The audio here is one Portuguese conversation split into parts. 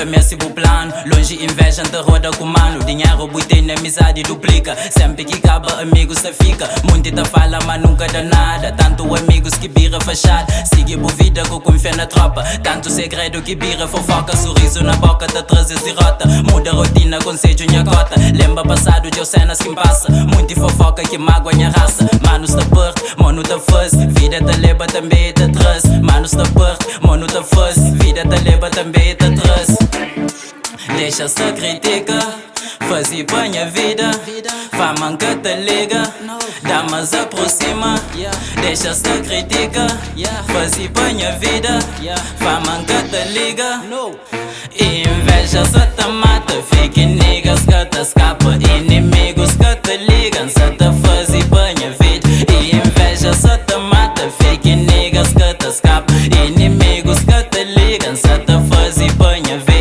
cabeça e o plano. Longe inveja, anda roda com mano. Dinheiro, buitei na amizade duplica. Sempre que acaba, amigo se fica. Muito te fala, mas nunca dá nada. Tanto amigos que bira fachada. Sigue boa vida com confia na tropa. Tanto segredo que bira fofoca. Sorriso na boca, te trazes derrota. Muda a rotina, conselho minha cota. Lembra passado de cenas que passa. Muito fofoca que mágoa minha raça. Manos te perto, mano te faz. Vida te leva também te traz. Manos te perto, mano te faz. Vida te leva também te traz. Deixa-se criticar, fazer pra minha vida. Fama que te liga, damas aproxima. Deixa-se criticar, fazer pra minha vida. Fama que te liga, inveja se te mata. Fique niggas que te escapa, inimigos que te ligam. Se te fazer pra minha vida, inveja se te mata. Fique niggas que te escapa, inimigos que te ligam. Se te fazer pra minha vida.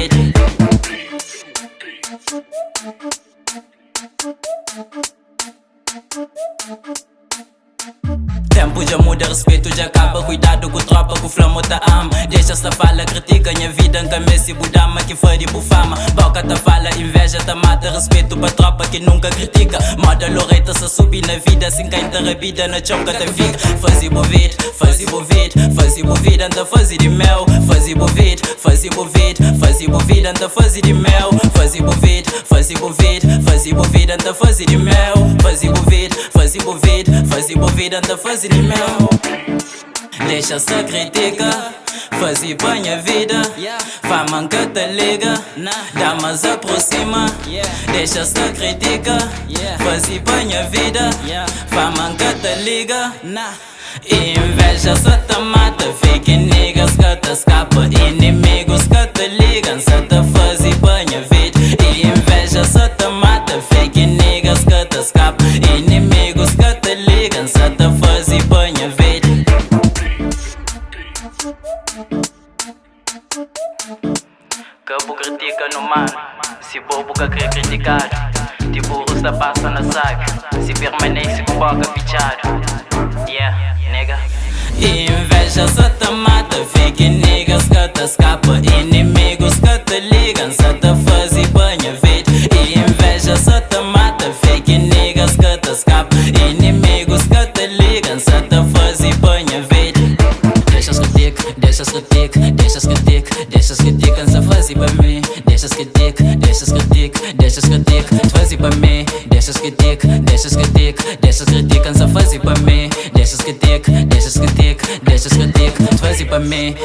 Tempo já muda, respeito já acaba. Cuidado com tropa, com flama te ama. Deixa-se fala, critica minha vida. Encamece budama que foi de fama. Boca te fala, inveja te mata. Respeito pra tropa que nunca critica. Moda loreta se subir na vida. Sem quem te rebida na chonca te fica. Fazer bovid, fazer bovid. Fazer bovid, anda fazer de mel. Fazer bovid, fazer bovid. Fazer bovid, anda fazer de mel. Fazer bovid, fazer bovid. Fazer bovid, anda fazer de mel. Fazer bovid, fazer bovid. Fazer bovid, anda fazer de mel. Deixa-se criticar, fazer pra minha vida. Fama que te liga, damas aproxima. Deixa-se criticar, fazer pra minha vida. Fama que te liga, inveja se te mata. Fique niggas que te escapa, inimigos que te ligam. Se te fazer pra minha vida, inveja se te mata. Fique niggas que te escapa, inimigos que te ligam. Se te fazer pra minha vida. Que critica no mano, se bobo que quer criticar. Tipo rusta passa na saga, se permanece com boca pichada. Yeah, nega. Inveja se te mata, fique niggas que te escapa, inimigos que te ligam. Se te fazer pra minha vida, inveja se te mata, fique niggas que te escapa, inimigos que te ligam. Se te fazer pra minha vida. Deixa-se critica, deixa-se critica, deixa-se critica, deixa-se critica, se fazer pra mim. Deixa-se critica, deixa-se critica, deixa-se critica, se fazer pra mim. Deixa-se critica, deixa-se critica, deixa-se critica, se fazer pra mim. Deixa-se critica, deixa-se critica, deixa-se critica, se fazer pra mim.